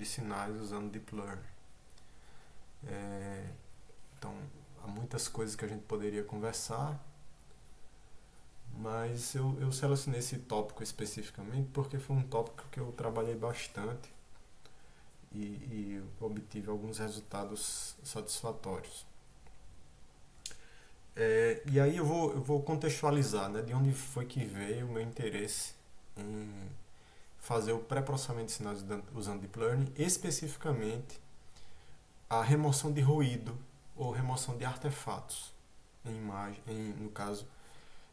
de sinais usando Deep Learning. Então, há muitas coisas que a gente poderia conversar, mas eu selecionei esse tópico especificamente porque foi um tópico que eu trabalhei bastante e obtive alguns resultados satisfatórios. E aí eu vou contextualizar, né, de onde foi que veio o meu interesse em fazer o pré-processamento de sinais usando Deep Learning, especificamente a remoção de ruído ou remoção de artefatos em imagem, no caso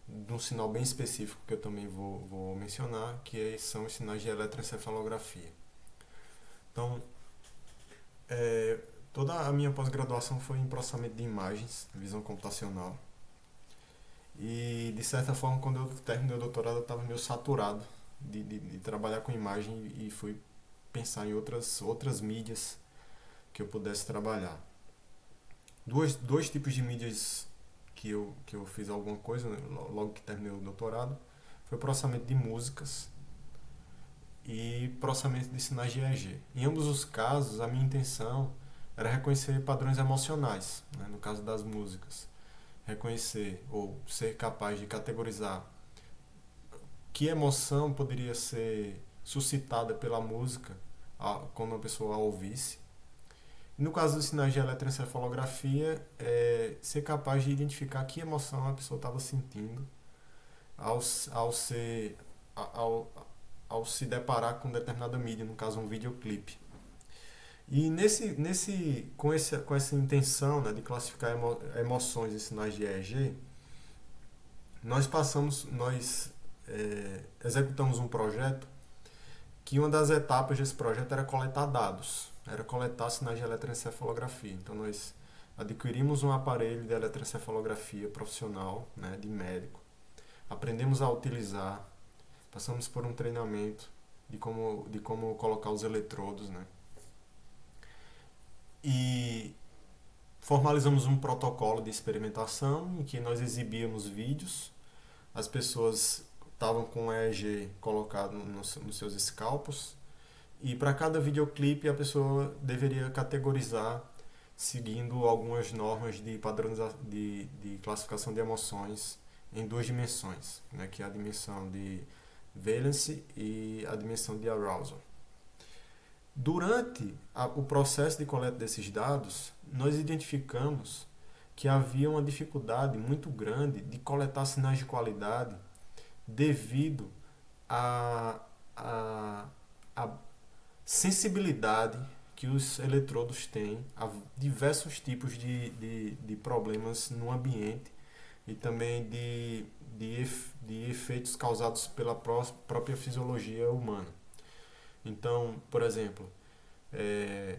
de um sinal bem específico que eu também vou mencionar, que são os sinais de eletroencefalografia. Então, é, toda a minha pós-graduação foi em processamento de imagens, visão computacional. E, de certa forma, quando eu terminei o doutorado, eu estava meio saturado de trabalhar com imagem e fui pensar em outras mídias que eu pudesse trabalhar. Dois tipos de mídias que eu fiz alguma coisa, né, logo que terminei o doutorado, foi processamento de músicas e processamento de sinais de EEG. Em ambos os casos, a minha intenção era reconhecer padrões emocionais, né, no caso das músicas. Reconhecer ou ser capaz de categorizar que emoção poderia ser suscitada pela música quando uma pessoa a ouvisse. No caso dos sinais de eletroencefalografia, ser capaz de identificar que emoção a pessoa estava sentindo ao, ao, ser, ao, ao se deparar com determinada mídia, no caso um videoclipe. E com essa intenção, né, de classificar emoções e sinais de EEG, nós executamos um projeto que uma das etapas desse projeto era coletar dados, era coletar sinais de eletroencefalografia. Então nós adquirimos um aparelho de eletroencefalografia profissional, né, de médico, aprendemos a utilizar, passamos por um treinamento de como colocar os eletrodos, né, e formalizamos um protocolo de experimentação em que nós exibíamos vídeos, as pessoas estavam com o EEG colocado nos seus scalpos, e para cada videoclipe a pessoa deveria categorizar seguindo algumas normas de classificação de emoções em duas dimensões, né, que é a dimensão de valence e a dimensão de arousal. Durante o processo de coleta desses dados, nós identificamos que havia uma dificuldade muito grande de coletar sinais de qualidade devido à, à, à sensibilidade que os eletrodos têm a diversos tipos de problemas no ambiente e também de efeitos causados pela própria fisiologia humana. Então, por exemplo, é,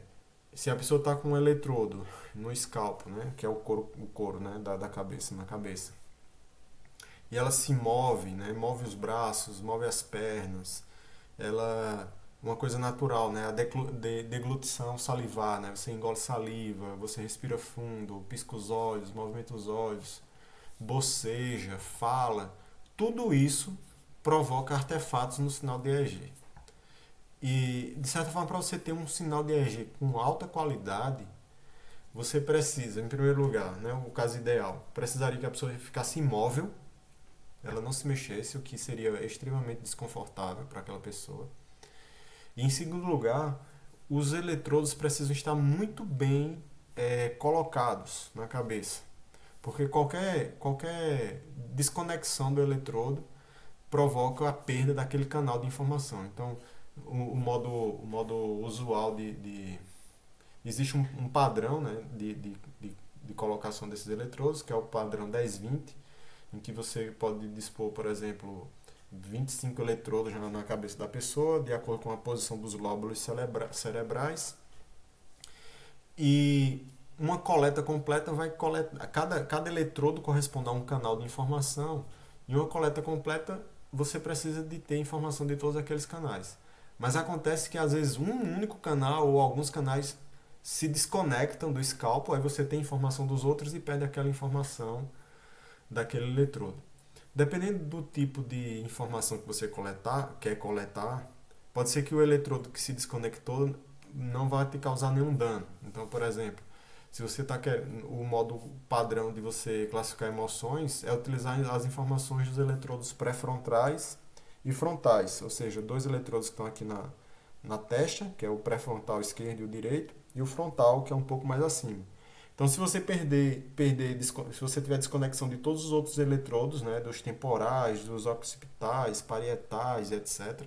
se a pessoa está com um eletrodo no escalpo, né, que é o couro, né, da cabeça, na cabeça, e ela se move, né, move os braços, move as pernas, ela uma coisa natural, né, a deglutição salivar, né, você engole saliva, você respira fundo, pisca os olhos, movimenta os olhos, boceja, fala, tudo isso provoca artefatos no sinal de EEG. E, de certa forma, para você ter um sinal de EEG com alta qualidade, você precisa, em primeiro lugar, né, o caso ideal, precisaria que a pessoa ficasse imóvel, ela não se mexesse, o que seria extremamente desconfortável para aquela pessoa. E, em segundo lugar, os eletrodos precisam estar muito bem colocados na cabeça, porque qualquer desconexão do eletrodo provoca a perda daquele canal de informação. Então, o modo usual existe um padrão, né, de colocação desses eletrodos, que é o padrão 10-20, em que você pode dispor, por exemplo, 25 eletrodos na cabeça da pessoa, de acordo com a posição dos lóbulos cerebrais. E uma coleta completa vai coletar. Cada eletrodo corresponde a um canal de informação. E uma coleta completa você precisa de ter informação de todos aqueles canais. Mas acontece que às vezes um único canal ou alguns canais se desconectam do escalpo, aí você tem informação dos outros e perde aquela informação daquele eletrodo. Dependendo do tipo de informação que você quer coletar, pode ser que o eletrodo que se desconectou não vai te causar nenhum dano. Então, por exemplo, se você está querendo, o modo padrão de você classificar emoções é utilizar as informações dos eletrodos pré-frontais e frontais, ou seja, dois eletrodos que estão aqui na testa, que é o pré-frontal esquerdo e o direito, e o frontal, que é um pouco mais acima. Então, se você se você tiver desconexão de todos os outros eletrodos, né, dos temporais, dos occipitais, parietais, etc.,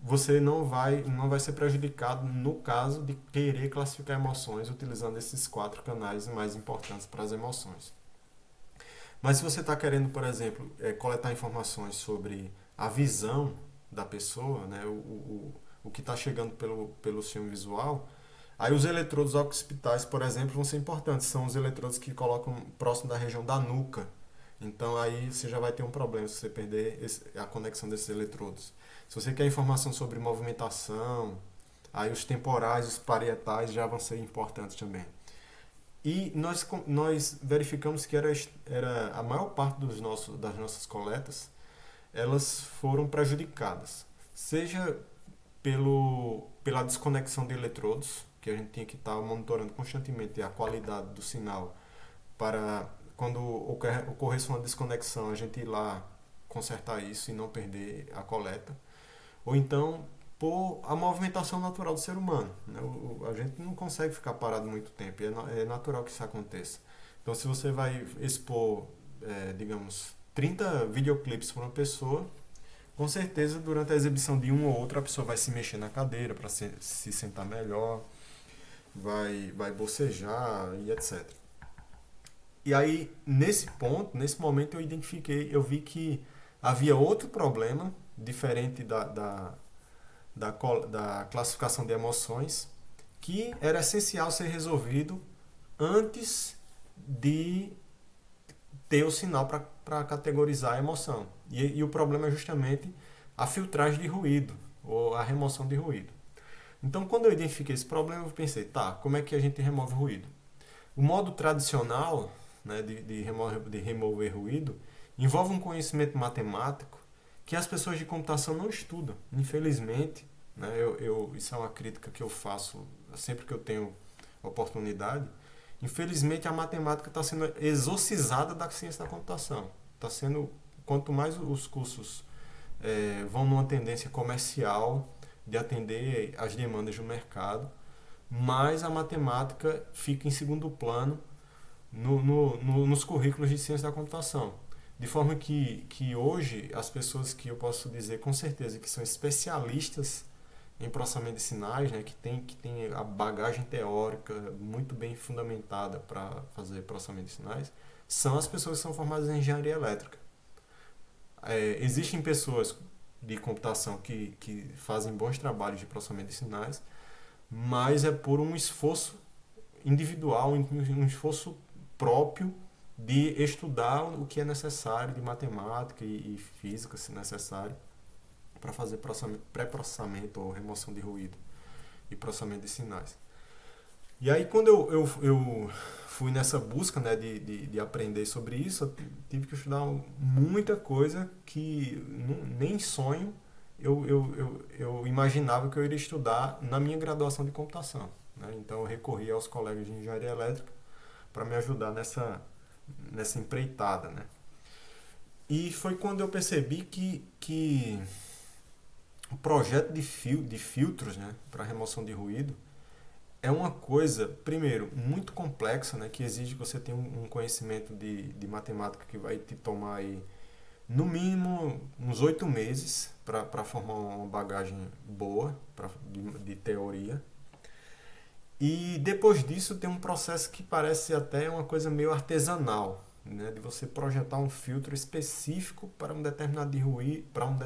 você não vai ser prejudicado no caso de querer classificar emoções utilizando esses quatro canais mais importantes para as emoções. Mas se você está querendo, por exemplo, coletar informações sobre a visão da pessoa, né, o que está chegando pelo filme visual, aí os eletrodos occipitais, por exemplo, vão ser importantes. São os eletrodos que colocam próximo da região da nuca. Então aí você já vai ter um problema se você perder a conexão desses eletrodos. Se você quer informação sobre movimentação, aí os temporais, os parietais já vão ser importantes também. E nós verificamos que era a maior parte das nossas coletas, elas foram prejudicadas. Seja pela desconexão de eletrodos, que a gente tinha que estar monitorando constantemente a qualidade do sinal para quando ocorresse uma desconexão, a gente ir lá consertar isso e não perder a coleta. Ou então, por a movimentação natural do ser humano. Né? A gente não consegue ficar parado muito tempo, é natural que isso aconteça. Então, se você vai expor, digamos, 30 videoclipes para uma pessoa, com certeza, durante a exibição de um ou outro, a pessoa vai se mexer na cadeira para se sentar melhor, vai bocejar e etc. E aí, nesse momento, eu vi que havia outro problema, diferente da classificação de emoções, que era essencial ser resolvido antes de ter o sinal para categorizar a emoção. E o problema é justamente a filtragem de ruído, ou a remoção de ruído. Então, quando eu identifiquei esse problema, eu pensei, tá, como é que a gente remove ruído? O modo tradicional, né, de remover ruído envolve um conhecimento matemático que as pessoas de computação não estudam. Infelizmente, né, isso é uma crítica que eu faço sempre que eu tenho oportunidade. Infelizmente, a matemática está sendo exorcizada da ciência da computação. Está sendo, quanto mais os cursos vão numa tendência comercial de atender às demandas do mercado, mais a matemática fica em segundo plano nos currículos de ciência da computação. De forma que hoje as pessoas que eu posso dizer com certeza que são especialistas em processamento de sinais, né, que tem a bagagem teórica muito bem fundamentada para fazer processamento de sinais, são as pessoas que são formadas em engenharia elétrica. Existem pessoas de computação que fazem bons trabalhos de processamento de sinais, mas é por um esforço individual, um esforço próprio de estudar o que é necessário de matemática e física, se necessário, para fazer pré-processamento ou remoção de ruído e processamento de sinais. E aí, quando eu fui nessa busca, né, de aprender sobre isso, eu tive que estudar muita coisa que nem sonho eu imaginava que eu iria estudar na minha graduação de computação. Né? Então, eu recorri aos colegas de engenharia elétrica para me ajudar nessa empreitada. Né? E foi quando eu percebi que o projeto de filtros, né, para remoção de ruído é uma coisa, primeiro, muito complexa, né, que exige que você tenha um conhecimento de matemática que vai te tomar aí, no mínimo uns 8 meses para formar uma bagagem boa de teoria. E depois disso tem um processo que parece até uma coisa meio artesanal, né, de você projetar um filtro específico para um determinado ruído, para um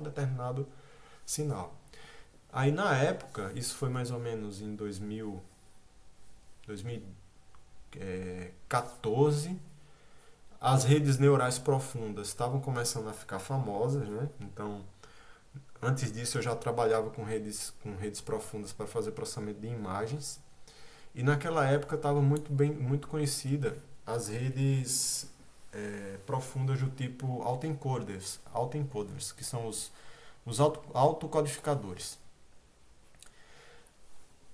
determinado sinal. Aí na época, isso foi mais ou menos em 2014, as redes neurais profundas estavam começando a ficar famosas, né? Então, antes disso eu já trabalhava com redes profundas para fazer processamento de imagens. E naquela época estava muito conhecida as redes profundas do tipo autoencoders, que são os autocodificadores.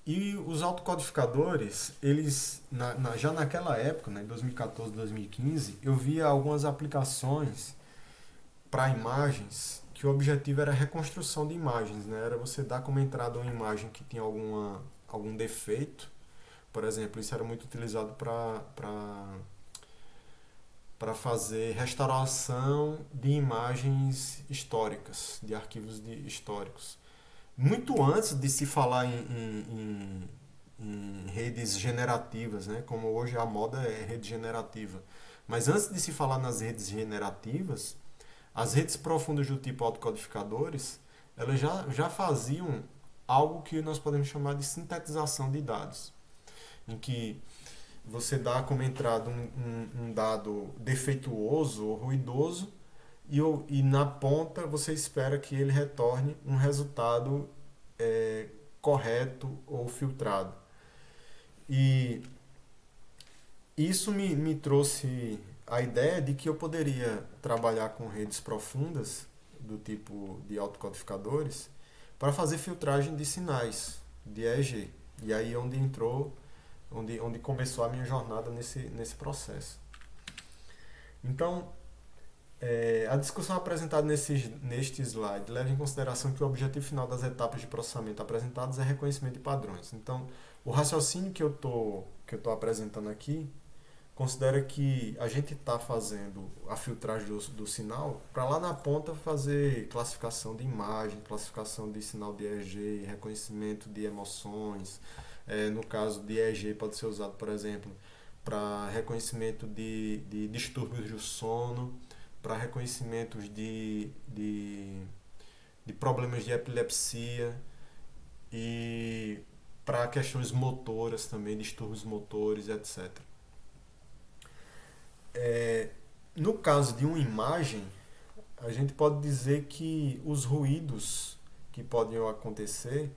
E os autocodificadores, eles, já naquela época, né, 2014, 2015, eu via algumas aplicações para imagens que o objetivo era a reconstrução de imagens, né? Era você dar como entrada uma imagem que tinha algum defeito. Por exemplo, isso era muito utilizado para fazer restauração de imagens históricas, de arquivos históricos. Muito antes de se falar em redes generativas, né? Como hoje a moda é rede generativa. Mas antes de se falar nas redes generativas, as redes profundas do tipo autocodificadores, elas já faziam algo que nós podemos chamar de sintetização de dados, em que você dá como entrada um dado defeituoso ou ruidoso e na ponta você espera que ele retorne um resultado correto ou filtrado. E isso me trouxe a ideia de que eu poderia trabalhar com redes profundas, do tipo de autocodificadores, para fazer filtragem de sinais de EEG. E aí onde entrou, onde começou a minha jornada nesse processo. Então, a discussão apresentada neste slide leva em consideração que o objetivo final das etapas de processamento apresentadas é reconhecimento de padrões. Então, o raciocínio que eu tô apresentando aqui considera que a gente está fazendo a filtragem do sinal para lá na ponta fazer classificação de imagem, classificação de sinal de EEG, reconhecimento de emoções. No caso de EEG pode ser usado, por exemplo, para reconhecimento de distúrbios do sono, para reconhecimentos de problemas de epilepsia e para questões motoras também, distúrbios motores, etc. No caso de uma imagem, a gente pode dizer que os ruídos que podem acontecer,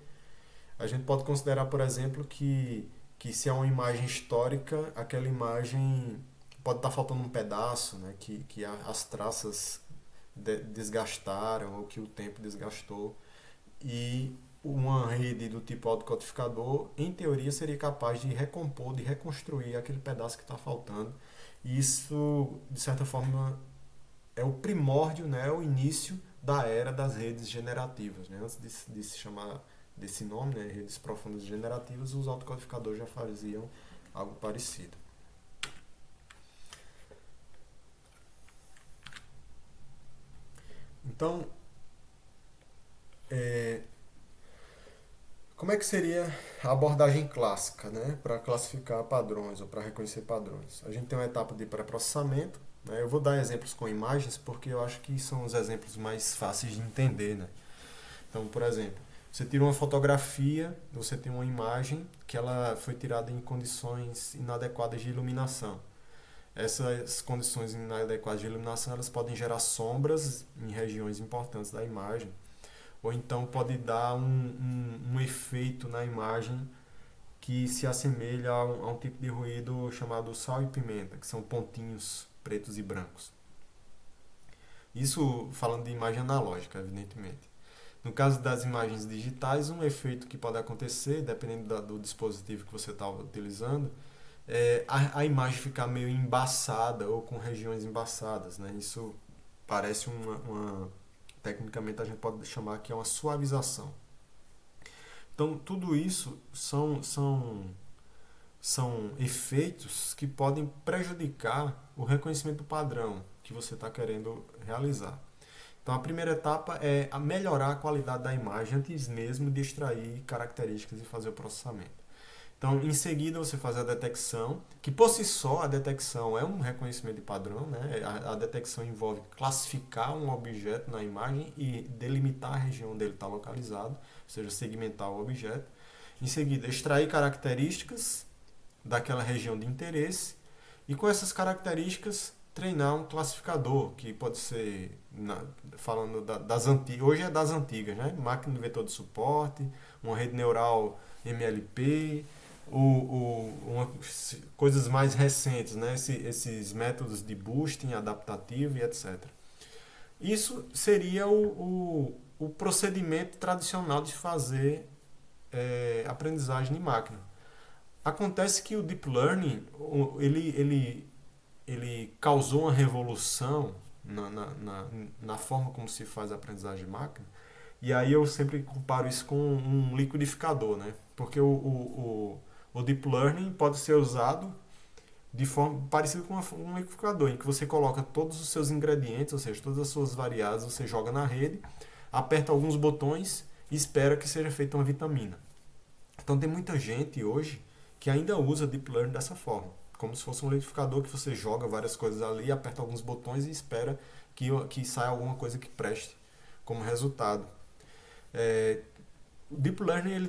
a gente pode considerar, por exemplo, que se é uma imagem histórica, aquela imagem pode estar faltando um pedaço, né, que as traças desgastaram ou que o tempo desgastou. E uma rede do tipo autocodificador, em teoria, seria capaz de recompor, de reconstruir aquele pedaço que está faltando. E isso, de certa forma, é o primórdio, né, é o início da era das redes generativas. Né? Antes de se chamar desse nome, né, redes profundas generativas, os autocodificadores já faziam algo parecido. Então, como é que seria a abordagem clássica, né, para classificar padrões ou para reconhecer padrões? A gente tem uma etapa de pré-processamento, né? Eu vou dar exemplos com imagens porque eu acho que são os exemplos mais fáceis de entender, né? Então, por exemplo, você tira uma fotografia, você tem uma imagem que ela foi tirada em condições inadequadas de iluminação. Essas condições inadequadas de iluminação elas podem gerar sombras em regiões importantes da imagem, ou então pode dar um efeito na imagem que se assemelha a um tipo de ruído chamado sal e pimenta, que são pontinhos pretos e brancos. Isso falando de imagem analógica, evidentemente. No caso das imagens digitais, um efeito que pode acontecer, dependendo do dispositivo que você está utilizando, é a imagem ficar meio embaçada ou com regiões embaçadas. Né? Isso parece tecnicamente a gente pode chamar que é uma suavização. Então, tudo isso são efeitos que podem prejudicar o reconhecimento do padrão que você está querendo realizar. Então, a primeira etapa é melhorar a qualidade da imagem antes mesmo de extrair características e fazer o processamento. Então, em seguida, você faz a detecção, que por si só a detecção é um reconhecimento de padrão. Né? A detecção envolve classificar um objeto na imagem e delimitar a região onde ele está localizado, ou seja, segmentar o objeto. Em seguida, extrair características daquela região de interesse e com essas características treinar um classificador, que pode ser, falando das antigas, hoje é das antigas, né? Máquina de vetor de suporte, uma rede neural MLP, coisas mais recentes, né? Esses métodos de boosting adaptativo e etc. Isso seria o procedimento tradicional de fazer aprendizagem de máquina. Acontece que o Deep Learning, ele causou uma revolução na forma como se faz a aprendizagem de máquina, e aí eu sempre comparo isso com um liquidificador, né? Porque o Deep Learning pode ser usado de forma parecida com um liquidificador, em que você coloca todos os seus ingredientes, ou seja, todas as suas variáveis, você joga na rede, aperta alguns botões e espera que seja feita uma vitamina. Então tem muita gente hoje que ainda usa Deep Learning dessa forma, como se fosse um liquidificador que você joga várias coisas ali, aperta alguns botões e espera que saia alguma coisa que preste como resultado. O Deep Learning ele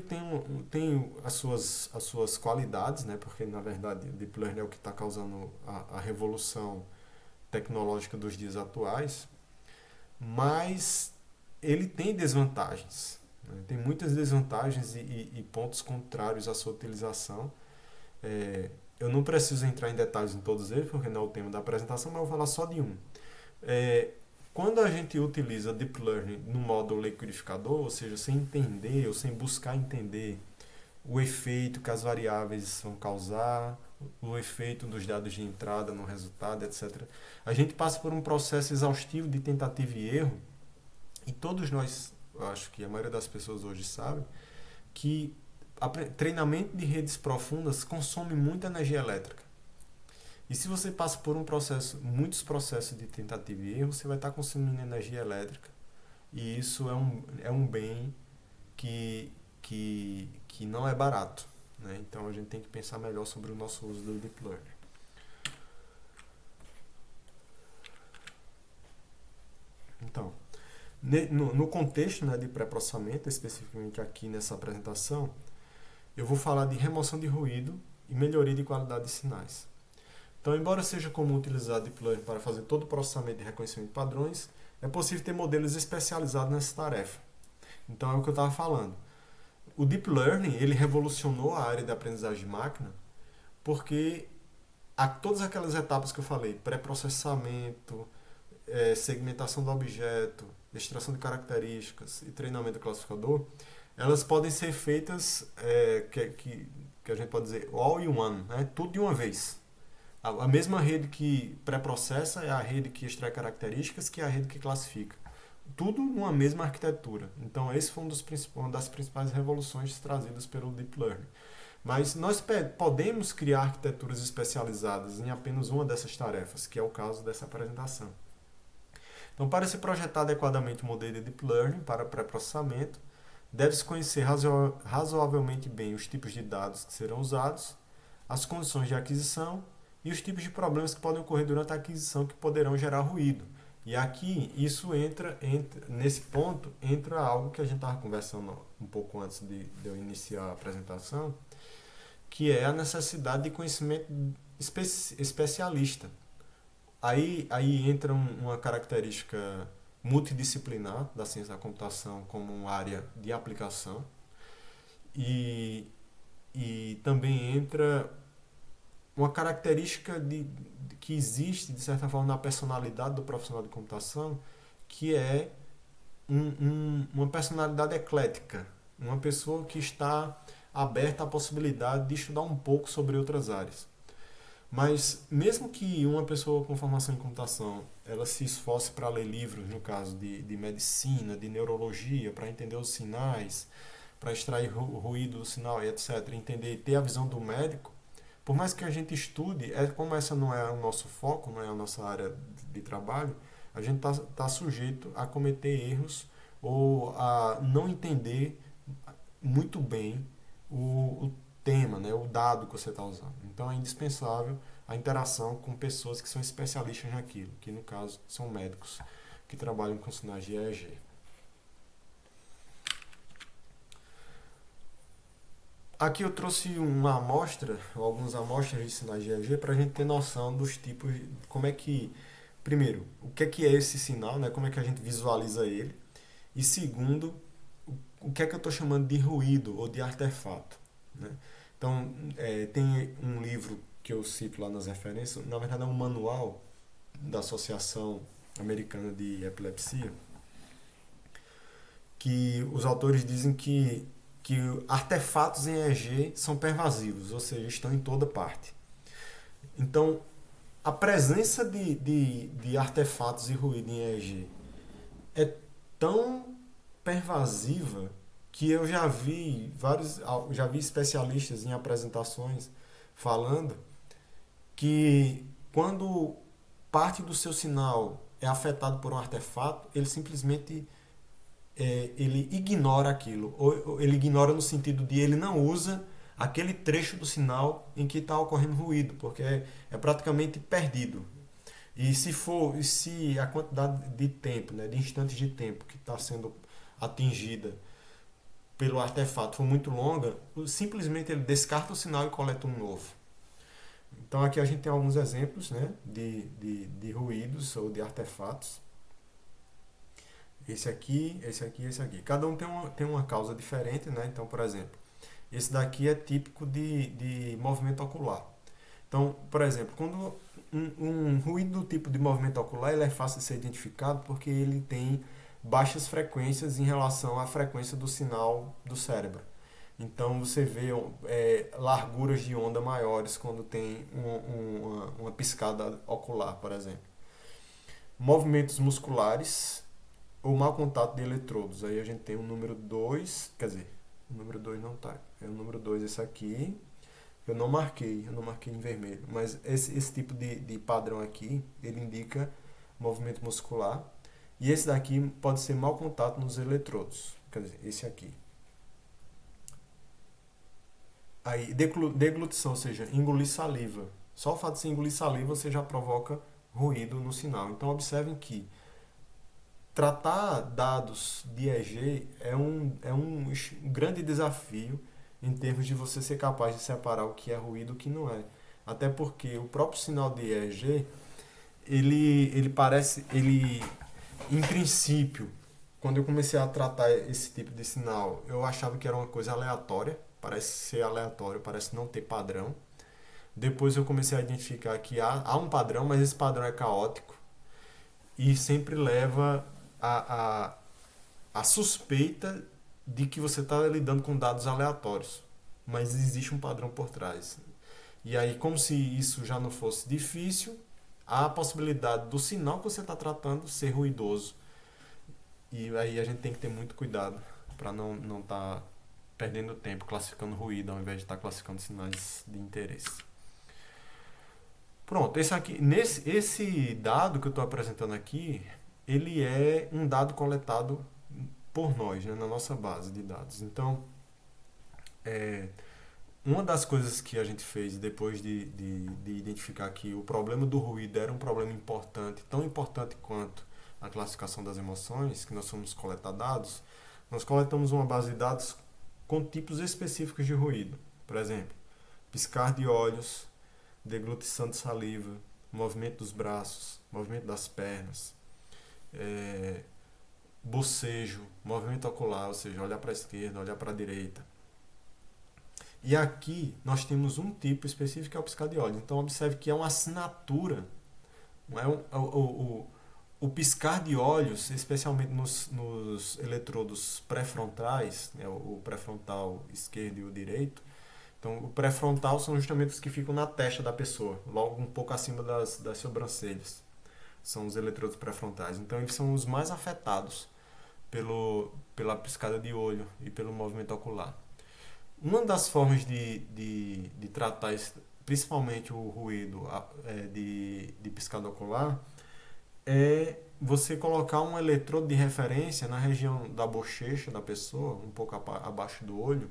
tem as suas qualidades, né? Porque na verdade o Deep Learning é o que está causando a revolução tecnológica dos dias atuais, mas ele tem desvantagens, né? Tem muitas desvantagens e pontos contrários à sua utilização. Eu não preciso entrar em detalhes em todos eles, porque não é o tema da apresentação, mas eu vou falar só de um. É, Quando a gente utiliza Deep Learning no modo liquidificador, ou seja, sem entender ou sem buscar entender o efeito que as variáveis vão causar, o efeito dos dados de entrada no resultado, etc., a gente passa por um processo exaustivo de tentativa e erro, e todos nós, eu acho que a maioria das pessoas hoje sabe, que treinamento de redes profundas consome muita energia elétrica. E se você passa por muitos processos de tentativa e erro, você vai estar consumindo energia elétrica. E isso é um bem que não é barato, né? Então a gente tem que pensar melhor sobre o nosso uso do Deep Learning. Então, no contexto, né, de pré-processamento, especificamente aqui nessa apresentação, eu vou falar de remoção de ruído e melhoria de qualidade de sinais. Então, embora seja comum utilizar Deep Learning para fazer todo o processamento de reconhecimento de padrões, é possível ter modelos especializados nessa tarefa. Então, é o que eu estava falando. O Deep Learning ele revolucionou a área de aprendizagem de máquina porque todas aquelas etapas que eu falei, pré-processamento, segmentação do objeto, extração de características e treinamento do classificador, elas podem ser feitas, que a gente pode dizer, all in one, né? Tudo de uma vez. A mesma rede que pré-processa é a rede que extrai características, que é a rede que classifica. Tudo numa mesma arquitetura. Então, esse foi uma das principais revoluções trazidas pelo Deep Learning. Mas nós podemos criar arquiteturas especializadas em apenas uma dessas tarefas, que é o caso dessa apresentação. Então, para se projetar adequadamente o modelo de Deep Learning para pré-processamento, deve-se conhecer razoavelmente bem os tipos de dados que serão usados, as condições de aquisição e os tipos de problemas que podem ocorrer durante a aquisição que poderão gerar ruído. E aqui, isso nesse ponto, entra algo que a gente estava conversando um pouco antes de eu iniciar a apresentação, que é a necessidade de conhecimento especialista. Aí entra uma característica multidisciplinar da ciência da computação como uma área de aplicação e também entra uma característica que existe, de certa forma, na personalidade do profissional de computação, que é uma personalidade eclética, uma pessoa que está aberta à possibilidade de estudar um pouco sobre outras áreas. Mas mesmo que uma pessoa com formação em computação ela se esforce para ler livros, no caso de medicina, de neurologia, para entender os sinais, para extrair ruído do sinal e etc., entender, ter a visão do médico, por mais que a gente estude, como essa não é o nosso foco, não é a nossa área de trabalho, a gente está sujeito a cometer erros ou a não entender muito bem o tema, né, o dado que você está usando. Então é indispensável a interação com pessoas que são especialistas naquilo, que no caso são médicos que trabalham com sinais de EEG. Aqui eu trouxe uma amostra, algumas amostras de sinais de EEG para a gente ter noção dos tipos, como é que, primeiro, o que é esse sinal, né? Como é que a gente visualiza ele, e segundo, o que é que eu estou chamando de ruído ou de artefato, né? Então, tem um livro que eu cito lá nas referências, na verdade é um manual da Associação Americana de Epilepsia, que os autores dizem que que artefatos em EEG são pervasivos, ou seja, estão em toda parte. Então, a presença de artefatos e ruído em EEG é tão pervasiva que eu já vi especialistas em apresentações falando que quando parte do seu sinal é afetado por um artefato, ele simplesmente ele ignora aquilo, ou ele ignora no sentido de ele não usa aquele trecho do sinal em que está ocorrendo ruído, porque é praticamente perdido. Se a quantidade de tempo, né, de instantes de tempo que está sendo atingida pelo artefato for muito longa, simplesmente ele descarta o sinal e coleta um novo. Então aqui a gente tem alguns exemplos, né, de ruídos ou de artefatos. Esse aqui, esse aqui, esse aqui. Cada um tem uma causa diferente, né? Então, por exemplo, esse daqui é típico de movimento ocular. Então, por exemplo, quando um ruído do tipo de movimento ocular, ele é fácil de ser identificado porque ele tem baixas frequências em relação à frequência do sinal do cérebro. Então você vê larguras de onda maiores quando tem uma piscada ocular, por exemplo. Movimentos musculares ou mau contato de eletrodos. Aí a gente tem o número 2, quer dizer, o número 2 não tá. É o número 2 esse aqui. Eu não marquei em vermelho. Mas esse tipo de padrão aqui, ele indica movimento muscular. E esse daqui pode ser mau contato nos eletrodos. Quer dizer, esse aqui. Aí, deglutição, ou seja, engolir saliva. Só o fato de você engolir saliva, você já provoca ruído no sinal. Então, observem que tratar dados de EEG é um grande desafio em termos de você ser capaz de separar o que é ruído e o que não é. Até porque o próprio sinal de EEG, em princípio, quando eu comecei a tratar esse tipo de sinal, eu achava que era uma coisa aleatória, parece ser aleatório, parece não ter padrão. Depois eu comecei a identificar que há um padrão, mas esse padrão é caótico e sempre leva a suspeita de que você está lidando com dados aleatórios, mas existe um padrão por trás. E aí, como se isso já não fosse difícil, há a possibilidade do sinal que você está tratando ser ruidoso. E aí a gente tem que ter muito cuidado para não estar perdendo tempo classificando ruído ao invés de estar classificando sinais de interesse. Pronto, esse dado que eu estou apresentando aqui, ele é um dado coletado por nós, né, na nossa base de dados. Então, uma das coisas que a gente fez depois de identificar que o problema do ruído era um problema importante, tão importante quanto a classificação das emoções, que nós fomos coletar dados, nós coletamos uma base de dados com tipos específicos de ruído. Por exemplo, piscar de olhos, deglutição de saliva, movimento dos braços, movimento das pernas, bocejo, movimento ocular, ou seja, olhar para a esquerda, olhar para a direita. E aqui nós temos um tipo específico que é o piscar de olhos. Então observe que é uma assinatura. Não é o piscar de olhos, especialmente nos eletrodos pré-frontais, né, o pré-frontal esquerdo e o direito. Então o pré-frontal são justamente os que ficam na testa da pessoa, logo um pouco acima das sobrancelhas. São os eletrodos pré-frontais. Então eles são os mais afetados pela piscada de olho e pelo movimento ocular. Uma das formas de tratar principalmente o ruído de piscada ocular é você colocar um eletrodo de referência na região da bochecha da pessoa, um pouco abaixo do olho.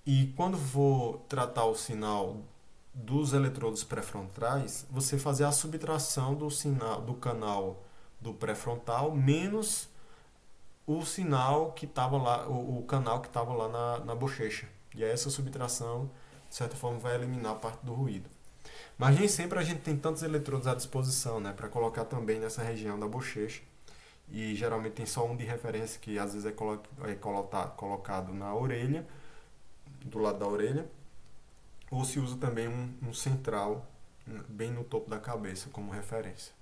E quando for tratar o sinal dos eletrodos pré-frontais, você fazer a subtração do canal do pré-frontal menos o sinal que estava lá, o canal que estava lá na bochecha. E aí essa subtração, de certa forma, vai eliminar parte do ruído. Mas nem sempre a gente tem tantos eletrodos à disposição, né, para colocar também nessa região da bochecha. E geralmente tem só um de referência que às vezes é colocado na orelha, do lado da orelha, ou se usa também um central bem no topo da cabeça como referência.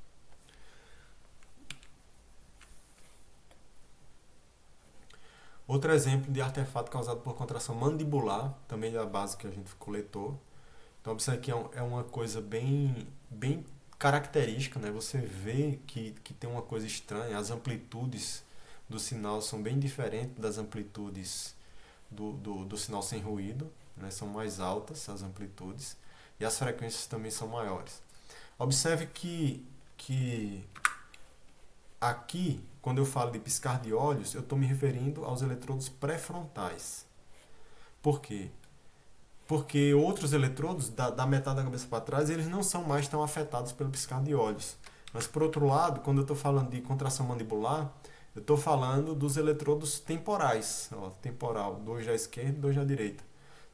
Outro exemplo de artefato causado por contração mandibular, também da base que a gente coletou. Então, observe que é uma coisa bem característica, né? Você vê que tem uma coisa estranha, as amplitudes do sinal são bem diferentes das amplitudes do sinal sem ruído, né? São mais altas as amplitudes e as frequências também são maiores. Observe que aqui, quando eu falo de piscar de olhos, eu estou me referindo aos eletrodos pré-frontais. Por quê? Porque outros eletrodos, da metade da cabeça para trás, eles não são mais tão afetados pelo piscar de olhos. Mas, por outro lado, quando eu estou falando de contração mandibular, eu estou falando dos eletrodos temporais. Ó, temporal, 2 da esquerda e 2 da direita.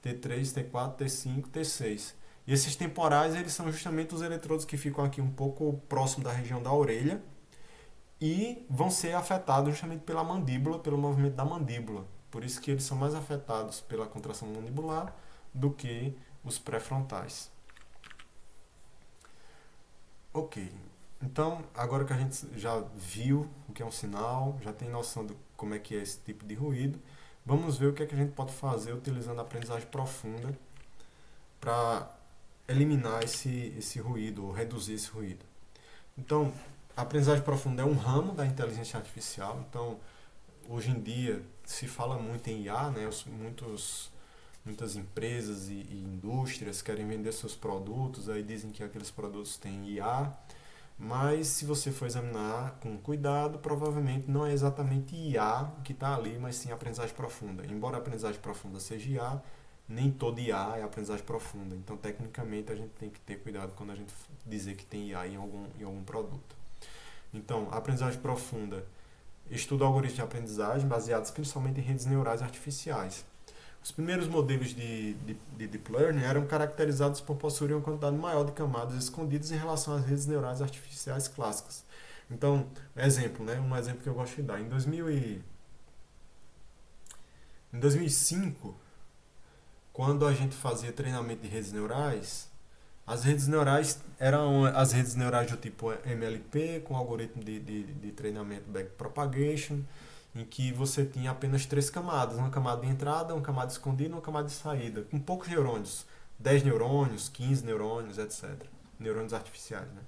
T3, T4, T5, T6. E esses temporais, eles são justamente os eletrodos que ficam aqui um pouco próximo da região da orelha e vão ser afetados justamente pela mandíbula, pelo movimento da mandíbula. Por isso que eles são mais afetados pela contração mandibular do que os pré-frontais. Ok, então agora que a gente já viu o que é um sinal, já tem noção de como é que é esse tipo de ruído, vamos ver o que é que a gente pode fazer utilizando a aprendizagem profunda para eliminar esse ruído ou reduzir esse ruído. Então, a aprendizagem profunda é um ramo da inteligência artificial. Então, hoje em dia se fala muito em IA, né? Muitas empresas e indústrias querem vender seus produtos, aí dizem que aqueles produtos têm IA, mas se você for examinar com cuidado, provavelmente não é exatamente IA que está ali, mas sim aprendizagem profunda. Embora a aprendizagem profunda seja IA, nem todo IA é aprendizagem profunda. Então, tecnicamente, a gente tem que ter cuidado quando a gente dizer que tem IA em algum produto. Então, a aprendizagem profunda estuda algoritmos de aprendizagem baseados principalmente em redes neurais artificiais. Os primeiros modelos de Deep Learning eram caracterizados por possuir uma quantidade maior de camadas escondidas em relação às redes neurais artificiais clássicas. Então, exemplo, né? Um exemplo que eu gosto de dar. Em 2005, quando a gente fazia treinamento de redes neurais, as redes neurais eram as redes neurais do tipo MLP, com algoritmo de treinamento backpropagation, em que você tinha apenas três camadas, uma camada de entrada, uma camada escondida e uma camada de saída, com poucos neurônios, 10 neurônios, 15 neurônios, etc. Neurônios artificiais, né?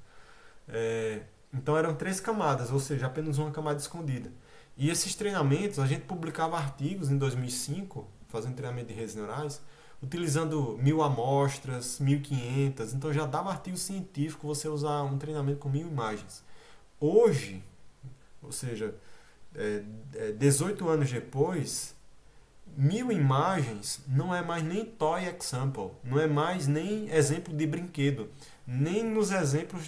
Então eram três camadas, ou seja, apenas uma camada escondida. E esses treinamentos, a gente publicava artigos em 2005, fazendo treinamento de redes neurais, utilizando 1.000 amostras, 1.500, então já dava artigo científico você usar um treinamento com 1.000 imagens. Hoje, ou seja, 18 anos depois, 1.000 imagens não é mais nem toy example, não é mais nem exemplo de brinquedo. Nem nos exemplos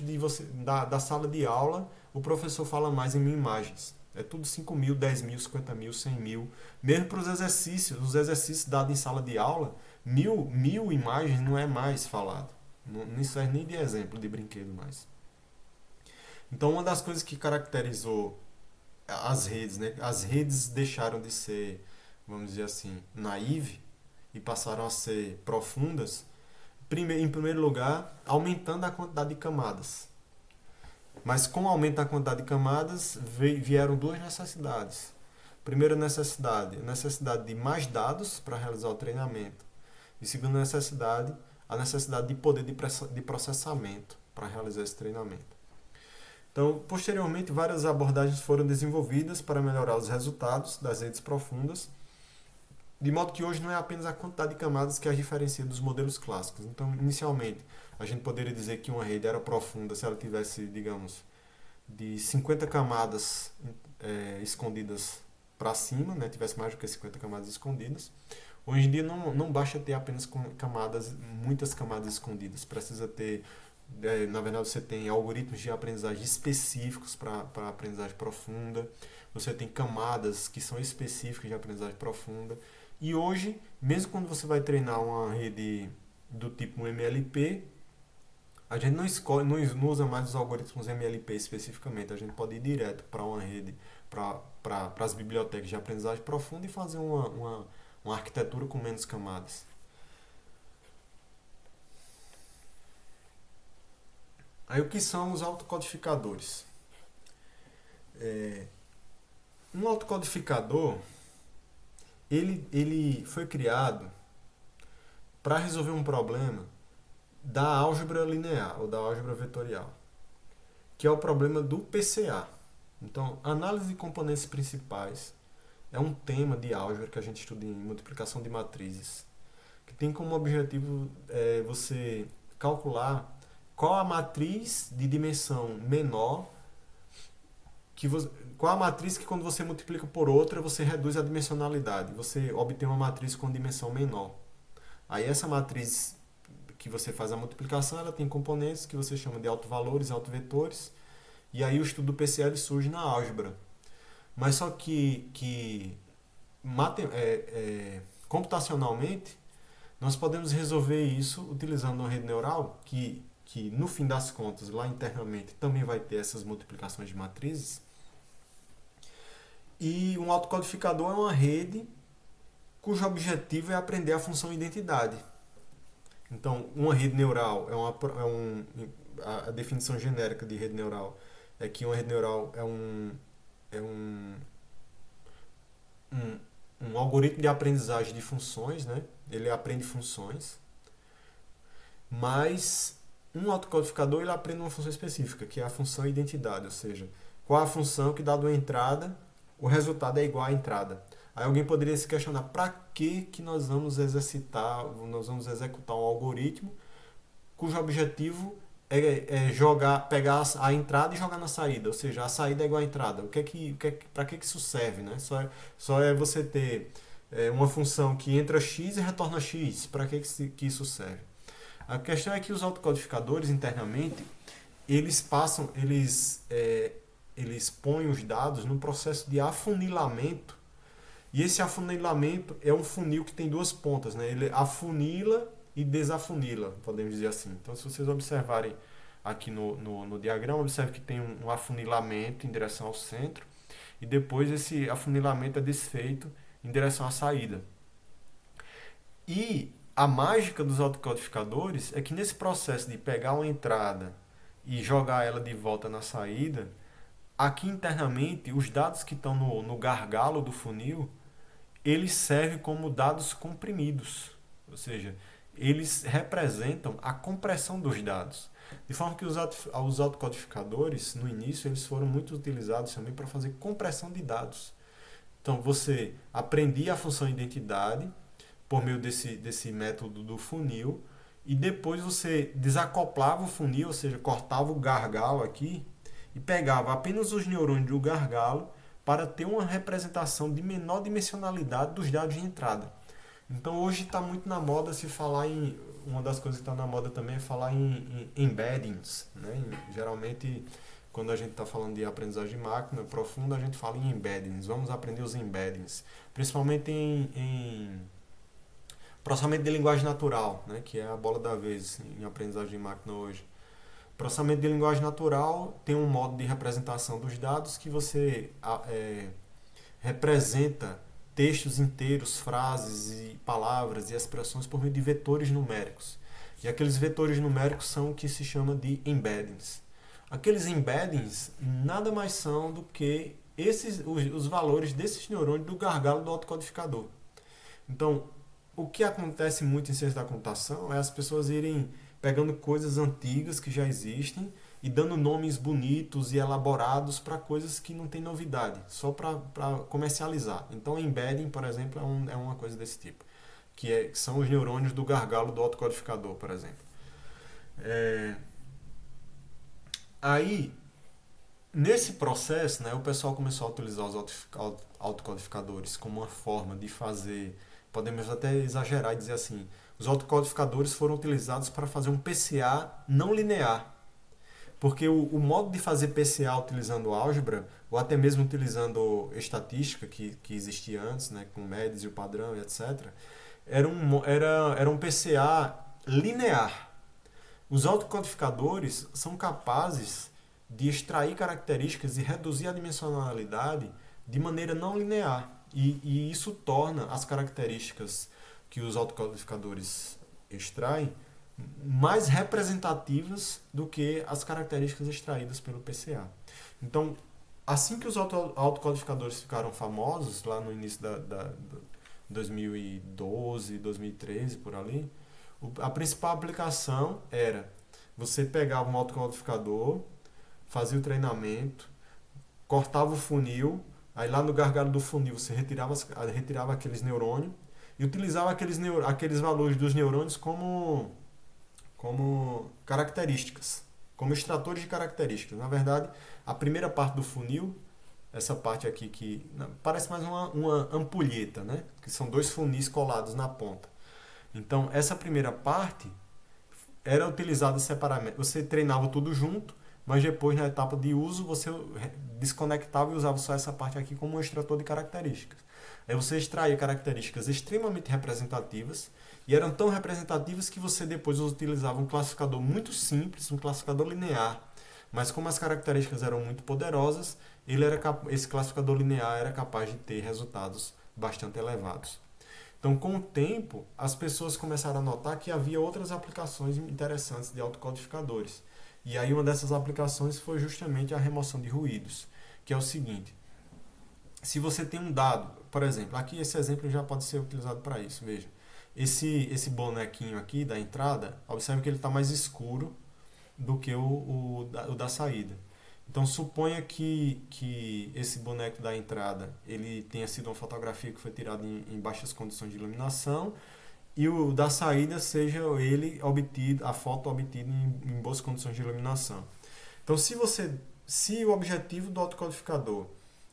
da sala de aula o professor fala mais em 1.000 imagens. É tudo 5.000, 10.000, 50.000, 100.000. Mesmo para os exercícios dados em sala de aula, 1.000 imagens não é mais falado. Não serve nem de exemplo de brinquedo mais. Então, uma das coisas que caracterizou as redes, né? As redes deixaram de ser, vamos dizer assim, naive e passaram a ser profundas, em primeiro lugar, aumentando a quantidade de camadas. Mas com o aumento da quantidade de camadas, vieram duas necessidades. Primeira necessidade, a necessidade de mais dados para realizar o treinamento. E segunda necessidade, a necessidade de poder de processamento para realizar esse treinamento. Então, posteriormente, várias abordagens foram desenvolvidas para melhorar os resultados das redes profundas, de modo que hoje não é apenas a quantidade de camadas que as diferencia dos modelos clássicos. Então, inicialmente, a gente poderia dizer que uma rede era profunda se ela tivesse, digamos, de 50 camadas escondidas para cima, né? Tivesse mais do que 50 camadas escondidas. Hoje em dia não basta ter apenas muitas camadas escondidas, precisa ter, na verdade você tem algoritmos de aprendizagem específicos para aprendizagem profunda, você tem camadas que são específicas de aprendizagem profunda, e hoje, mesmo quando você vai treinar uma rede do tipo MLP, a gente não usa mais os algoritmos MLP especificamente, a gente pode ir direto para uma rede, para as bibliotecas de aprendizagem profunda e fazer uma arquitetura com menos camadas. Aí o que são os autocodificadores? Um autocodificador ele foi criado para resolver um problema da álgebra linear ou da álgebra vetorial, que é o problema do PCA. Então, análise de componentes principais é um tema de álgebra que a gente estuda em multiplicação de matrizes, que tem como objetivo você calcular qual a matriz de dimensão menor qual a matriz que quando você multiplica por outra você reduz a dimensionalidade, você obtém uma matriz com dimensão menor. Aí essa matriz que você faz a multiplicação, ela tem componentes que você chama de autovalores, autovetores, e aí o estudo do PCL surge na álgebra. Mas só que computacionalmente, nós podemos resolver isso utilizando uma rede neural que no fim das contas, lá internamente, também vai ter essas multiplicações de matrizes. E um autocodificador é uma rede cujo objetivo é aprender a função identidade. Então, uma rede neural a definição genérica de rede neural é que uma rede neural um algoritmo de aprendizagem de funções, né? Ele aprende funções, mas um autocodificador ele aprende uma função específica, que é a função identidade, ou seja, qual a função que dado uma entrada, o resultado é igual à entrada. Aí alguém poderia se questionar para que nós vamos exercitar, nós vamos executar um algoritmo cujo objetivo é pegar a entrada e jogar na saída, ou seja, a saída é igual à entrada. Para que isso serve, né? Só é você ter uma função que entra x e retorna x. Para que isso serve? A questão é que os autocodificadores internamente eles põem os dados num processo de afunilamento. E esse afunilamento é um funil que tem duas pontas, né? Ele afunila e desafunila, podemos dizer assim. Então, se vocês observarem aqui no diagrama, observe que tem um afunilamento em direção ao centro e depois esse afunilamento é desfeito em direção à saída. E a mágica dos autocodificadores é que nesse processo de pegar uma entrada e jogar ela de volta na saída, aqui internamente, os dados que estão no gargalo do funil, eles servem como dados comprimidos, ou seja, eles representam a compressão dos dados. De forma que os autocodificadores, no início, eles foram muito utilizados também para fazer compressão de dados. Então, você aprendia a função identidade por meio desse método do funil, e depois você desacoplava o funil, ou seja, cortava o gargalo aqui, e pegava apenas os neurônios do gargalo para ter uma representação de menor dimensionalidade dos dados de entrada. Então hoje está muito na moda se falar em... Uma das coisas que está na moda também é falar em embeddings, né? Geralmente, quando a gente está falando de aprendizagem de máquina profunda, a gente fala em embeddings. Vamos aprender os embeddings. Principalmente em processamento de linguagem natural, né? Que é a bola da vez em aprendizagem de máquina hoje. Processamento de linguagem natural tem um modo de representação dos dados que você representa textos inteiros, frases e palavras e expressões por meio de vetores numéricos. E aqueles vetores numéricos são o que se chama de embeddings. Aqueles embeddings nada mais são do que os valores desses neurônios do gargalo do autocodificador. Então, o que acontece muito em ciência da computação é as pessoas irem pegando coisas antigas que já existem e dando nomes bonitos e elaborados para coisas que não tem novidade, só para comercializar. Então, embedding, por exemplo, é uma coisa desse tipo, que são os neurônios do gargalo do autocodificador, por exemplo. Aí, nesse processo, né, o pessoal começou a utilizar os autocodificadores como uma forma de fazer, podemos até exagerar e dizer assim, os autocodificadores foram utilizados para fazer um PCA não linear. Porque o modo de fazer PCA utilizando álgebra, ou até mesmo utilizando estatística, que existia antes, né, com o MEDES e o padrão e etc., era um PCA linear. Os autocodificadores são capazes de extrair características e reduzir a dimensionalidade de maneira não linear. E isso torna as características que os autocodificadores extraem mais representativas do que as características extraídas pelo PCA. Então, assim que os autocodificadores ficaram famosos, lá no início 2012, 2013, por ali. A principal aplicação era você pegava um autocodificador, fazia o treinamento, cortava o funil, aí lá no gargalo do funil você retirava aqueles neurônios e utilizava aqueles valores dos neurônios como características, como extratores de características. Na verdade, a primeira parte do funil, essa parte aqui que parece mais uma ampulheta, né? Que são dois funis colados na ponta. Então, essa primeira parte era utilizada separadamente. Você treinava tudo junto, mas depois, na etapa de uso, você desconectava e usava só essa parte aqui como um extrator de características. Aí você extraía características extremamente representativas, e eram tão representativas que você depois utilizava um classificador muito simples, um classificador linear, mas como as características eram muito poderosas, esse classificador linear era capaz de ter resultados bastante elevados. Então, com o tempo, as pessoas começaram a notar que havia outras aplicações interessantes de autocodificadores. E aí uma dessas aplicações foi justamente a remoção de ruídos, que é o seguinte: se você tem um dado, por exemplo, aqui esse exemplo já pode ser utilizado para isso, veja. Esse bonequinho aqui da entrada, observe que ele está mais escuro do que o da saída. Então suponha que esse boneco da entrada ele tenha sido uma fotografia que foi tirada em baixas condições de iluminação e o da saída seja a foto obtida em boas condições de iluminação. Então se o objetivo do autocodificador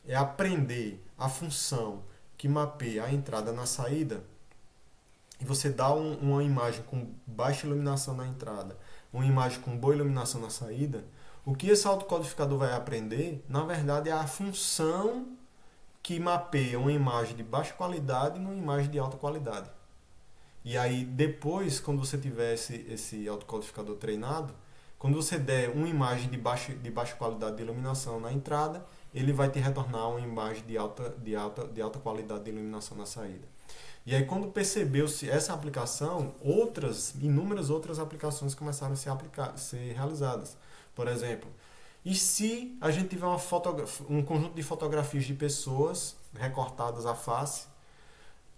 é aprender a função que mapeia a entrada na saída, e você dá uma imagem com baixa iluminação na entrada, uma imagem com boa iluminação na saída, o que esse autocodificador vai aprender, na verdade, é a função que mapeia uma imagem de baixa qualidade e uma imagem de alta qualidade. E aí, depois, quando você tiver esse autocodificador treinado, quando você der uma imagem de baixa qualidade de iluminação na entrada, ele vai te retornar uma imagem de alta qualidade de iluminação na saída. E aí, quando percebeu-se essa aplicação, inúmeras outras aplicações começaram a ser realizadas. Por exemplo, e se a gente tiver um conjunto de fotografias de pessoas recortadas à face,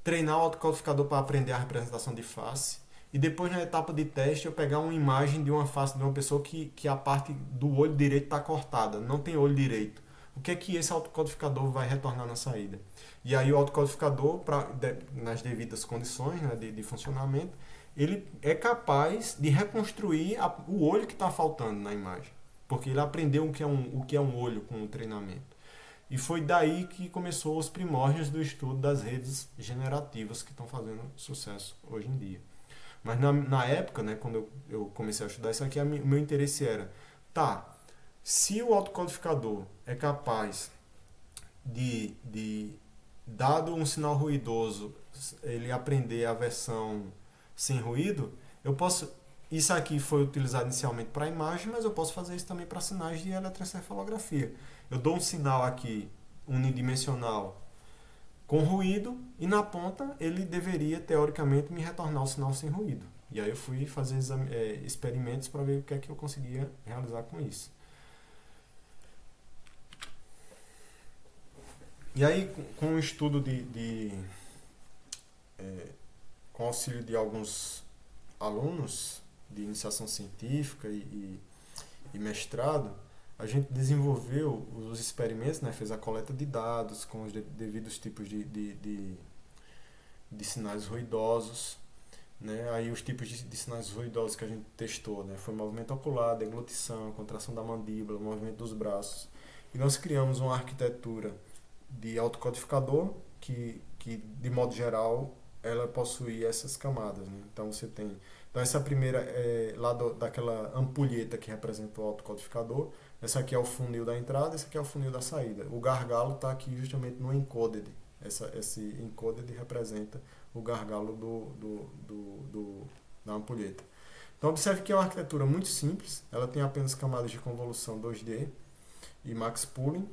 treinar o autocodificador para aprender a representação de face, e depois na etapa de teste eu pegar uma imagem de uma face de uma pessoa que a parte do olho direito está cortada, não tem olho direito. O que é que esse autocodificador vai retornar na saída? E aí o autocodificador, nas devidas condições, né, de funcionamento, ele é capaz de reconstruir o olho que está faltando na imagem. Porque ele aprendeu o que é um olho com o treinamento. E foi daí que começou os primórdios do estudo das redes generativas que estão fazendo sucesso hoje em dia. Mas na época, né, quando eu comecei a estudar isso aqui, o meu interesse era, se o autocodificador é capaz dado um sinal ruidoso, ele aprender a versão sem ruído, isso aqui foi utilizado inicialmente para imagem, mas eu posso fazer isso também para sinais de eletroencefalografia. Eu dou um sinal aqui unidimensional com ruído e na ponta ele deveria, teoricamente, me retornar o sinal sem ruído. E aí eu fui fazer experimentos para ver o que é que eu conseguia realizar com isso. E aí, com o estudo com auxílio de alguns alunos de iniciação científica e mestrado, a gente desenvolveu os experimentos, né, fez a coleta de dados com os devidos tipos de sinais ruidosos. Né? Aí os tipos de sinais ruidosos que a gente testou, né, foi movimento ocular, deglutição, contração da mandíbula, movimento dos braços. E nós criamos uma arquitetura de autocodificador que de modo geral ela possui essas camadas, né? Então você tem essa primeira daquela ampulheta que representa o autocodificador, essa aqui é o funil da entrada, esse aqui é o funil da saída. O gargalo está aqui justamente no encoded. Esse encoded representa o gargalo da ampulheta. Então observe que é uma arquitetura muito simples, ela tem apenas camadas de convolução 2D e max pooling,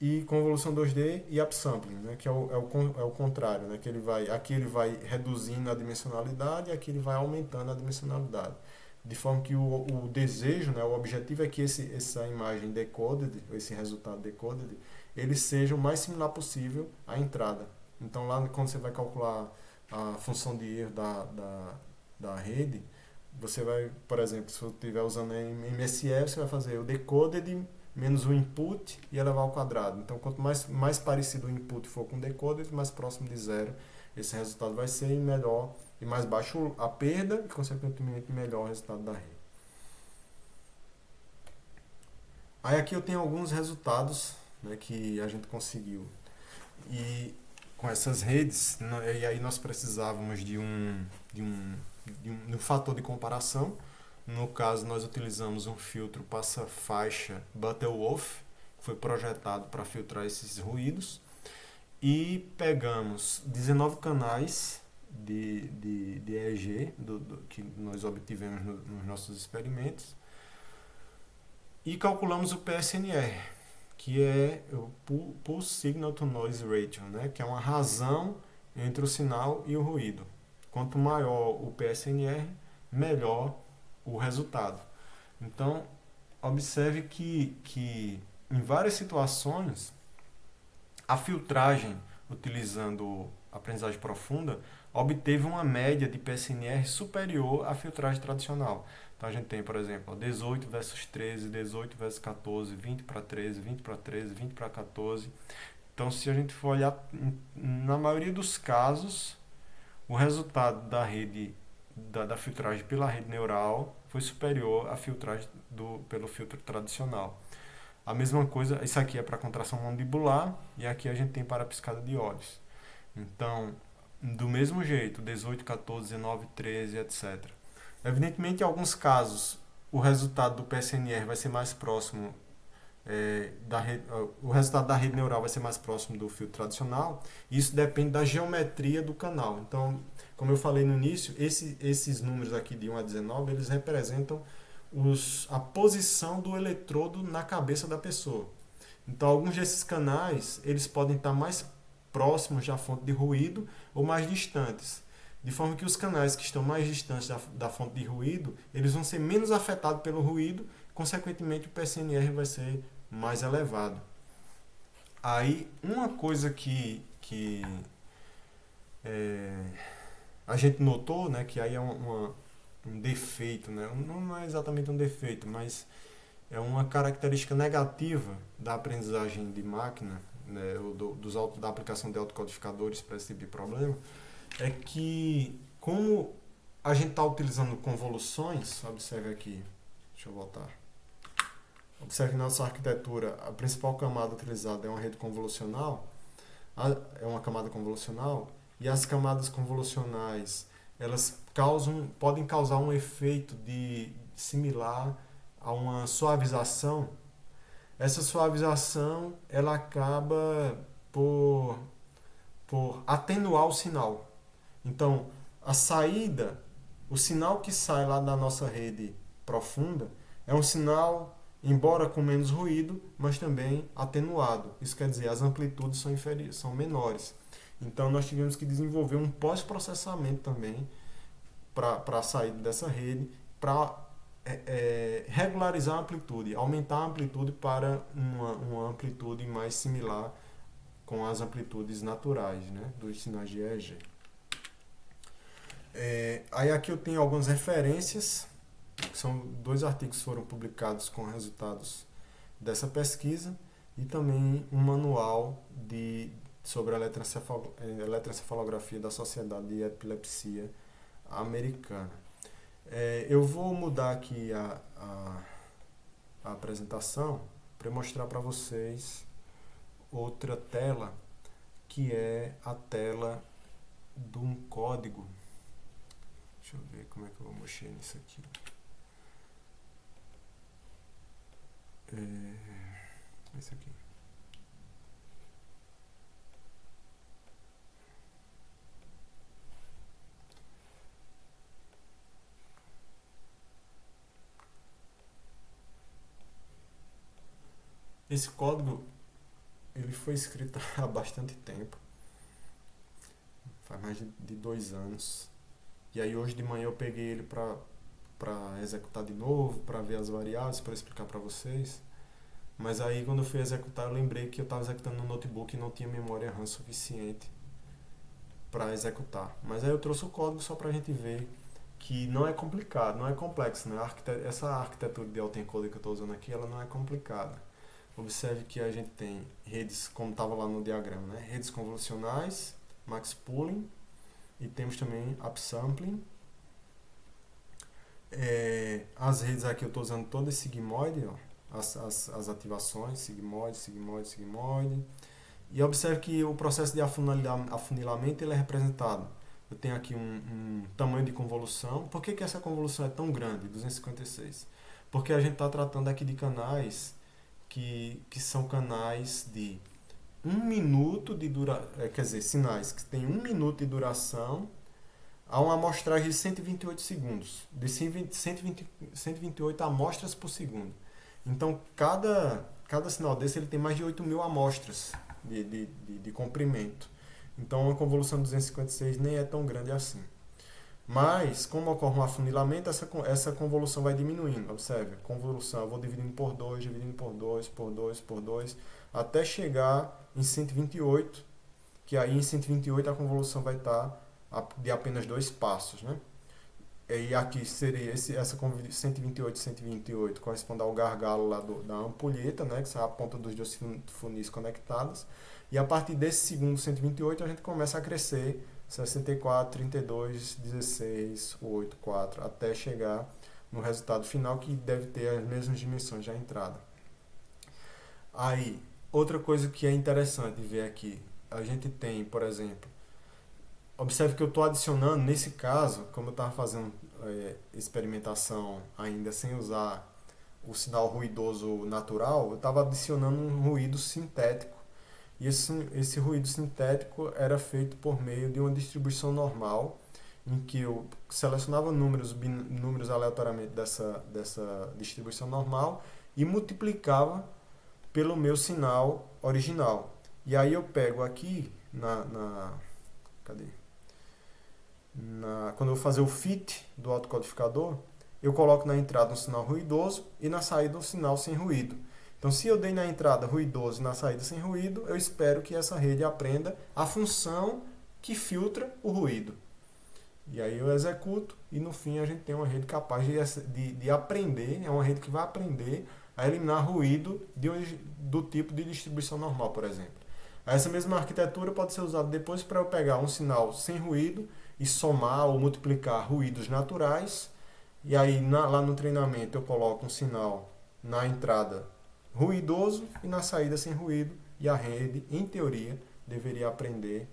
e convolução 2D e upsampling, né, que é o contrário, né, que aqui ele vai reduzindo a dimensionalidade e aqui ele vai aumentando a dimensionalidade. De forma que o desejo, né, o objetivo é que essa imagem decoded, esse resultado decoded, ele seja o mais similar possível à entrada. Então lá quando você vai calcular a função de erro da rede, você vai, por exemplo, se você estiver usando MSE, você vai fazer o decoded menos o input e elevar ao quadrado. Então quanto mais parecido o input for com o decoded, mais próximo de zero esse resultado vai ser, e melhor e mais baixo a perda e consequentemente melhor o resultado da rede. Aí aqui eu tenho alguns resultados, né, que a gente conseguiu. E com essas redes, e aí nós precisávamos de um fator de comparação. No caso, nós utilizamos um filtro passa-faixa Butterworth, que foi projetado para filtrar esses ruídos. E pegamos 19 canais de EEG que nós obtivemos nos nossos experimentos e calculamos o PSNR, que é o Pulse Signal to Noise Ratio, né? Que é uma razão entre o sinal e o ruído. Quanto maior o PSNR, melhor o resultado. Então, observe que em várias situações, a filtragem, utilizando aprendizagem profunda, obteve uma média de PSNR superior à filtragem tradicional. Então a gente tem, por exemplo, 18 versus 13, 18 versus 14, 20 para 13, 20 para 13, 20 para 14. Então, se a gente for olhar, na maioria dos casos, o resultado da rede da filtragem pela rede neural foi superior à filtragem pelo filtro tradicional. A mesma coisa, isso aqui é para contração mandibular e aqui a gente tem para piscada de olhos. Então, do mesmo jeito, 18, 14, 19, 13, etc. Evidentemente, em alguns casos, o resultado do PSNR vai ser mais próximo o resultado da rede neural vai ser mais próximo do filtro tradicional. Isso depende da geometria do canal. Então, como eu falei no início, esses números aqui de 1 a 19, eles representam a posição do eletrodo na cabeça da pessoa. Então, alguns desses canais, eles podem estar mais próximos da fonte de ruído ou mais distantes. De forma que os canais que estão mais distantes da fonte de ruído, eles vão ser menos afetados pelo ruído, consequentemente o PSNR vai ser mais elevado. Aí, uma coisa que a gente notou, né, que aí é um defeito, né? Não é exatamente um defeito, mas é uma característica negativa da aprendizagem de máquina, né, da aplicação de autocodificadores para esse tipo de problema, é que como a gente está utilizando convoluções, observe aqui, deixa eu voltar. Observe que na nossa arquitetura a principal camada utilizada é uma rede convolucional, é uma camada convolucional, e as camadas convolucionais elas podem causar um efeito similar a uma suavização. Essa suavização ela acaba por atenuar o sinal. Então, o sinal que sai lá da nossa rede profunda é um sinal, embora com menos ruído, mas também atenuado. Isso quer dizer, as amplitudes são menores. Então, nós tivemos que desenvolver um pós-processamento também para a saída dessa rede, para regularizar a amplitude, aumentar a amplitude para uma amplitude mais similar com as amplitudes naturais, né, dos sinais de EEG. Aí aqui eu tenho algumas referências, são 2 artigos que foram publicados com resultados dessa pesquisa e também um manual sobre a eletroencefalografia da Sociedade de Epilepsia Americana. Eu vou mudar aqui a apresentação para mostrar para vocês outra tela, que é a tela de um código. Deixa eu ver como é que eu vou mexer nisso aqui. Esse aqui. Esse código ele foi escrito há bastante tempo, faz mais de 2 anos. E aí hoje de manhã eu peguei ele para executar de novo, para ver as variáveis, para explicar para vocês. Mas aí quando eu fui executar eu lembrei que eu estava executando no notebook e não tinha memória RAM suficiente para executar. Mas aí eu trouxe o código só para a gente ver que não é complicado, não é complexo, né? Essa arquitetura de autoencoding que eu estou usando aqui, ela não é complicada. Observe que a gente tem redes, como estava lá no diagrama, né? Redes convolucionais, max pooling, e temos também upsampling. As redes aqui eu estou usando todo esse sigmoide, ó, as ativações, sigmoide, sigmoide, sigmoide. E observe que o processo de afunilamento ele é representado. Eu tenho aqui um tamanho de convolução. Por que essa convolução é tão grande, 256? Porque a gente está tratando aqui de canais que são canais de 1 minuto de duração, quer dizer, sinais que têm 1 minuto de duração a uma amostragem de 128 segundos, de 128 amostras por segundo. Então, cada sinal desse ele tem mais de 8.000 amostras de comprimento. Então, a convolução de 256 nem é tão grande assim. Mas, como ocorre um afunilamento, essa convolução vai diminuindo. Observe, convolução, eu vou dividindo por 2, dividindo por 2, por 2, por 2, até chegar em 128, que aí em 128 a convolução vai estar de apenas 2 passos, né? E aqui seria essa 128, 128 corresponde ao gargalo lá da ampulheta, né, que são a ponta dos dois funis conectados. E a partir desse segundo 128 a gente começa a crescer 64, 32, 16, 8, 4, até chegar no resultado final que deve ter as mesmas dimensões da entrada. Aí, outra coisa que é interessante ver aqui, a gente tem, por exemplo, observe que eu estou adicionando, nesse caso, como eu estava fazendo experimentação ainda sem usar o sinal ruidoso natural, eu estava adicionando um ruído sintético. E esse ruído sintético era feito por meio de uma distribuição normal, em que eu selecionava números aleatoriamente dessa distribuição normal e multiplicava pelo meu sinal original. E aí eu pego aqui, cadê? Quando eu vou fazer o fit do autocodificador, eu coloco na entrada um sinal ruidoso e na saída um sinal sem ruído. Então, se eu dei na entrada ruidoso e na saída sem ruído, eu espero que essa rede aprenda a função que filtra o ruído. E aí eu executo e no fim a gente tem uma rede capaz de aprender, é uma rede que vai aprender a eliminar ruído do tipo de distribuição normal, por exemplo. Essa mesma arquitetura pode ser usada depois para eu pegar um sinal sem ruído e somar ou multiplicar ruídos naturais. E aí lá no treinamento eu coloco um sinal na entrada ruidoso e na saída sem ruído. E a rede, em teoria, deveria aprender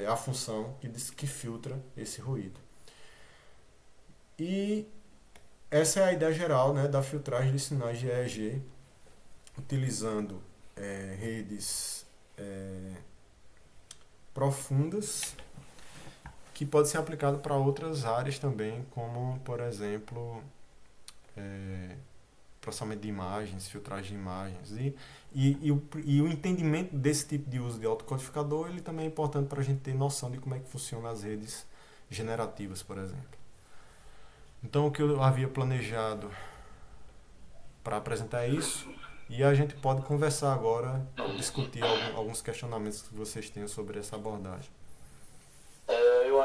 a função que filtra esse ruído. E essa é a ideia geral, né, da filtragem de sinais de EEG, utilizando redes profundas, que pode ser aplicado para outras áreas também, como, por exemplo, processamento de imagens, filtragem de imagens. E o entendimento desse tipo de uso de autocodificador, ele também é importante para a gente ter noção de como é que funcionam as redes generativas, por exemplo. Então, o que eu havia planejado para apresentar é isso, e a gente pode conversar agora, discutir alguns questionamentos que vocês tenham sobre essa abordagem.